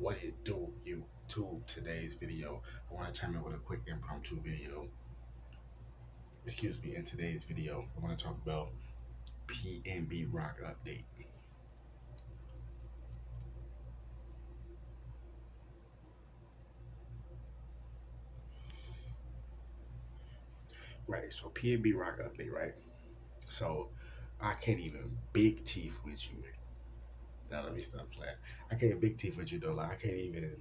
What it do, YouTube? Today's video, I want to chime in with a quick impromptu video. Excuse me. In today's video, I want to talk about PNB Rock update. Right. So PNB Rock update. Right. So I can't even big teeth with you. Now let me stop playing. I can't big teeth with you though. Like I can't even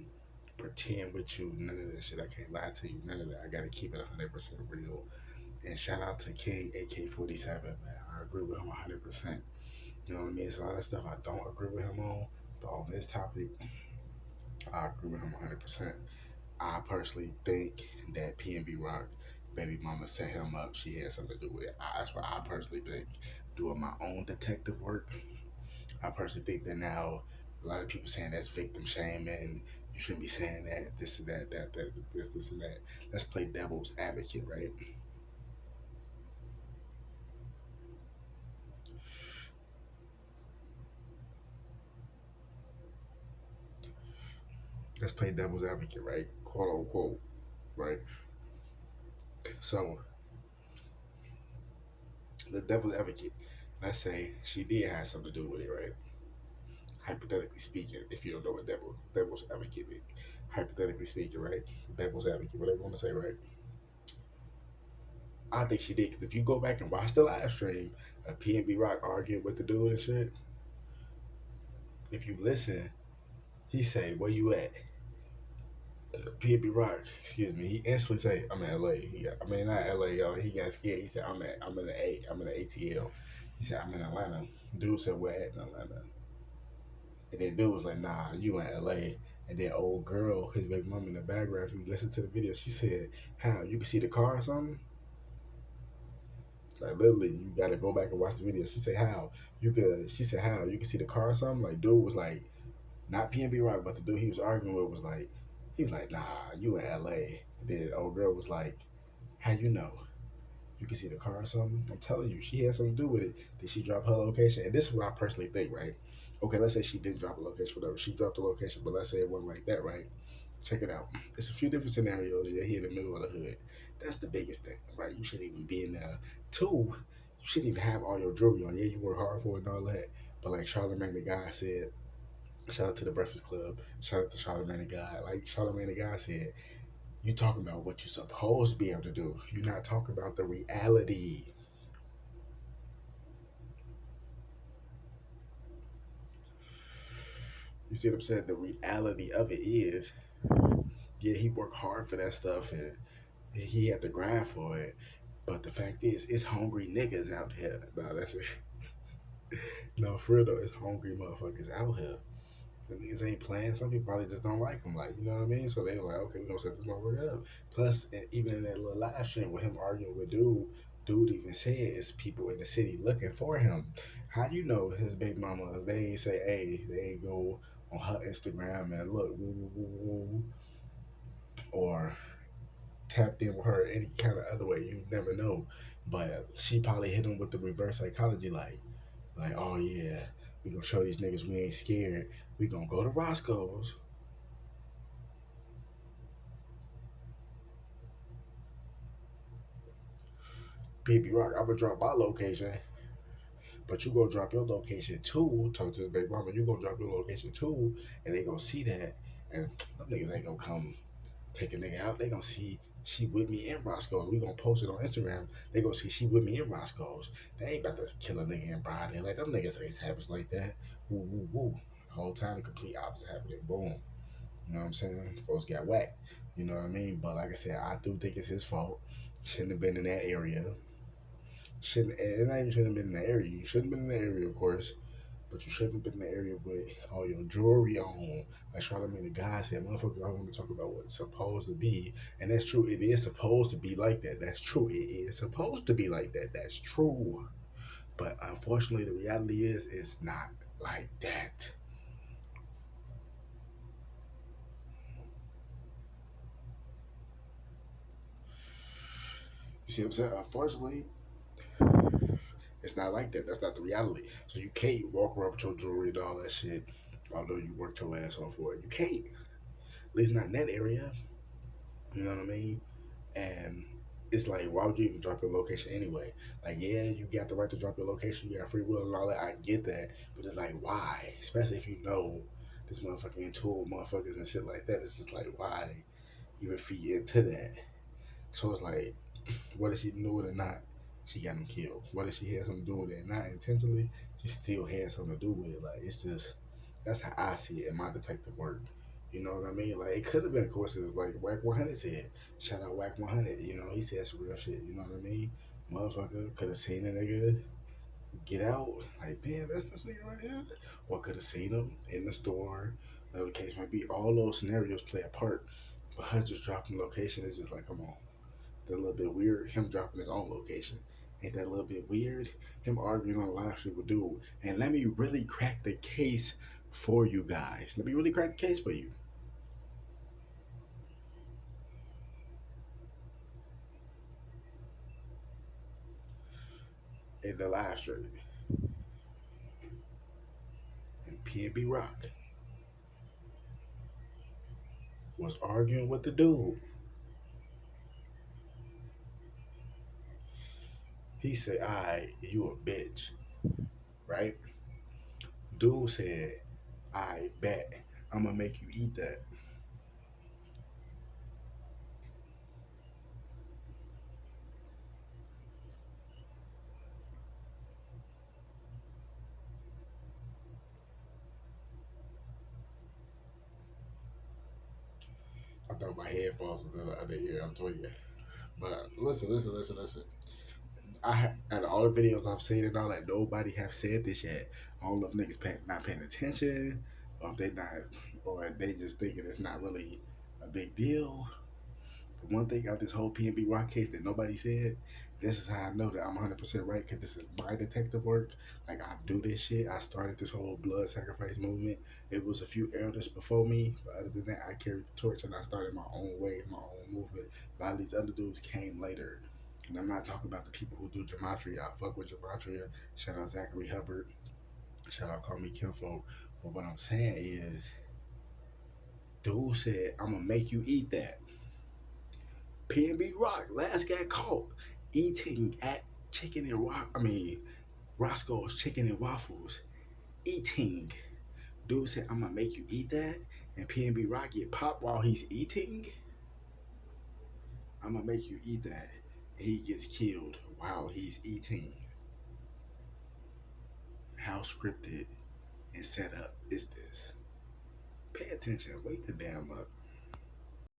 pretend with you. None of this shit. I can't lie to you. None of that. I gotta keep it 100% real. And shout out to King AK-47, man. I agree with him 100%. You know what I mean? It's a lot of stuff I don't agree with him on, but on this topic, I agree with him 100%. I personally think that PNB Rock baby mama set him up. She had something to do with it. That's what I personally think. Doing my own detective work, I personally think that now a lot of people saying that's victim shaming. You shouldn't be saying that. This and that, this and that. Let's play devil's advocate, right? Let's play devil's advocate, right? Quote unquote, right? So the devil's advocate, let's say she did have something to do with it, right? Hypothetically speaking, if you don't know what devil's advocate is, hypothetically speaking, right? Devil's advocate, whatever you want to say, right? I think she did because if you go back and watch the live stream of PNB Rock arguing with the dude and shit, if you listen, he say, "Where you at?" PNB Rock, excuse me. He instantly say, "I'm in LA." I mean, not LA, y'all. He got scared. He said, I'm in the ATL." He said, "I'm in Atlanta." Dude said, "Where at in Atlanta?" And then dude was like, "Nah, you in LA." And then old girl, his baby mom in the background, if you listen to the video, she said, "How? You can see the car or something?" Like literally, you gotta go back and watch the video. She said, "How? You could?" She said, "How? You can see the car or something?" Like dude was like, not PNB Rock, but the dude he was arguing with was like, he was like, "Nah, you in LA." And then old girl was like, "How you know? You can see the car or something?" I'm telling you, she had something to do with it. Did she drop her location? And this is what I personally think, right? Okay, let's say she did drop a location, whatever. She dropped the location, but let's say it wasn't like that, right? Check it out. There's a few different scenarios. Yeah, here in the middle of the hood. That's the biggest thing, right? You shouldn't even be in there. Two, you shouldn't even have all your jewelry on. Yeah, you work hard for it and all that. But like Charlamagne the guy said, shout out to the Breakfast Club. Shout out to Charlamagne the guy. Like Charlamagne the guy said, you talking about what you're supposed to be able to do. You're not talking about the reality. You see what I'm saying? The reality of it is, yeah, he worked hard for that stuff and he had to grind for it. But the fact is, it's hungry niggas out here. No, that's it. No, for real though, it's hungry motherfuckers out here. The niggas ain't playing. Some people probably just don't like him, like, you know what I mean? So they like, okay, we're gonna set this motherfucker up. Plus, even in that little live stream with him arguing with dude even said it's people in the city looking for him. How you know his baby mama? They ain't say, hey, they ain't go on her Instagram and look, woo, woo, woo, woo, or tapped in with her any kind of other way. You never know. But she probably hit him with the reverse psychology, like, oh yeah, we gonna show these niggas we ain't scared. We gonna go to Roscoe's. Baby Rock, I'm gonna drop my location, but you gonna drop your location too. Talk to the baby mama, you gonna drop your location too, and they gonna see that, and them niggas ain't gonna come take a nigga out. They gonna see she with me in Roscoe's. We gonna post it on Instagram. They gonna see she with me in Roscoe's. They ain't about to kill a nigga in broad day. Like them niggas ain't habits like that. Woo woo woo. The whole time the complete opposite happening. Boom. You know what I'm saying? Folks got whacked. You know what I mean? But like I said, I do think it's his fault. Shouldn't have been in that area. Shouldn't and not even shouldn't have been in the area. You shouldn't have been in the area, of course, but you shouldn't have been in the area with all your jewelry on. Like Charlamagne the guy said, motherfuckers I want to talk about what's supposed to be. And that's true. It is supposed to be like that. That's true. It is supposed to be like that. That's true. But unfortunately the reality is it's not like that. You see what I'm saying? Unfortunately, it's not like that. That's not the reality. So you can't walk around with your jewelry and all that shit Although you worked your ass off for it, you can't. At least not in that area. You know what I mean? And it's like, why would you even drop your location anyway? Like, yeah, you got the right to drop your location, you got free will and all that. I get that, but it's like, why? Especially if you know this motherfucker into motherfuckers and shit like that. It's just like, why even feed into that? So it's like, whether she knew it or not, she got him killed. Whether she had something to do with it or not intentionally, she still had something to do with it. Like, it's just, that's how I see it in my detective work. You know what I mean? Like, it could have been, of course, it was like Whack 100 said. Shout out Whack 100. You know, he said some real shit. You know what I mean? Motherfucker could have seen a nigga get out. Like, damn, that's this nigga right here. Or could have seen him in the store. Whatever the case might be. All those scenarios play a part. But her just dropping location is just like, come on. That a little bit weird. Him dropping his own location. Ain't that a little bit weird? Him arguing on live stream with dude. And let me really crack the case for you guys. Let me really crack the case for you. In the live stream. And PNB Rock was arguing with the dude. He said, "Alright, you a bitch." Right? Dude said, "I bet I'm gonna make you eat that." I thought my headphones was the other ear. I'm tweaking. But listen. Out of all the videos I've seen and all that, nobody have said this yet. I don't know if niggas not paying attention, or if they not, or they just thinking it's not really a big deal. But one thing out this whole PNB Rock case that nobody said, this is how I know that I'm 100% right, because this is my detective work. Like, I do this shit. I started this whole blood sacrifice movement. It was a few elders before me, but other than that, I carried the torch and I started my own way, my own movement. A lot of these other dudes came later. And I'm not talking about the people who do gematria. I fuck with gematria. Shout out Zachary Hubbard. Shout out Call Me Kinfolk. But what I'm saying is, dude said, I'm gonna make you eat that. PNB Rock last got caught eating at chicken and Roscoe's Chicken and Waffles. Eating. Dude said, I'm gonna make you eat that. And PNB Rock get popped while he's eating. I'm gonna make you eat that. And he gets killed while he's eating. How scripted and set up is this? Pay attention. Wake the damn up.